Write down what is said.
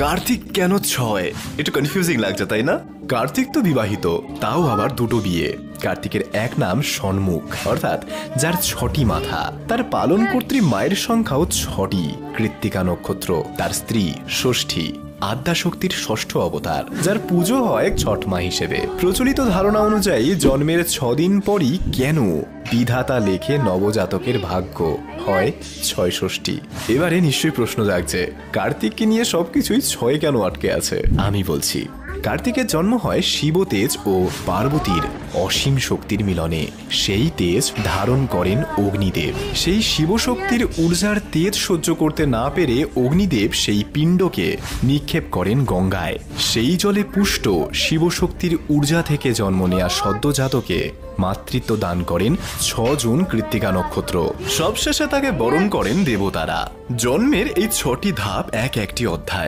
কার্তিক কেন 6? একটু কনফিউজিং লাগছে তাই না? কার্তিক তো বিবাহিত, তাও আবার দুটো বিয়ে। কার্তিকের এক নাম ষণ্মুখ, অর্থাৎ যার 6টি মাথা। তার পালন কর্ত্রী মায়ের সংখ্যাও 6টি। কৃত্তিকা নক্ষত্র, তার স্ত্রী ষষ্ঠী, আদ্যাশক্তির 6ষ্ঠ অবতার, যার পুজো হয় ছট মা হিসেবে। প্রচলিত ধারণা অনুযায়ী জন্মের 6 দিন পরই কেন বিধাতা লেখে নবজাতকের ভাগ্য হয় 6ষষ্ঠী। এবারে নিশ্চয়ই প্রশ্ন জাগছে, কার্তিককে নিয়ে সবকিছুই 6 কেন আটকে আছে? আমি বলছি, কার্তিকের জন্ম হয় শিবতেজ ও পার্বতীর অসীম শক্তির মিলনে। সেই তেজ ধারণ করেন অগ্নিদেব। সেই শিবশক্তির ঊর্জার তেজ সহ্য করতে না পেরে অগ্নিদেব সেই পিণ্ডকে নিক্ষেপ করেন গঙ্গায়। সেই জলে পুষ্ট শিবশক্তির ঊর্জা থেকে জন্ম নেয়া সদ্যজাতকে মাতৃত্ব দান করেন 6 জুন কৃত্তিকা নক্ষত্র। সবশেষে তাকে বরণ করেন দেবতারা। জন্মের এই 6টি ধাপ এক একটি অধ্যায়।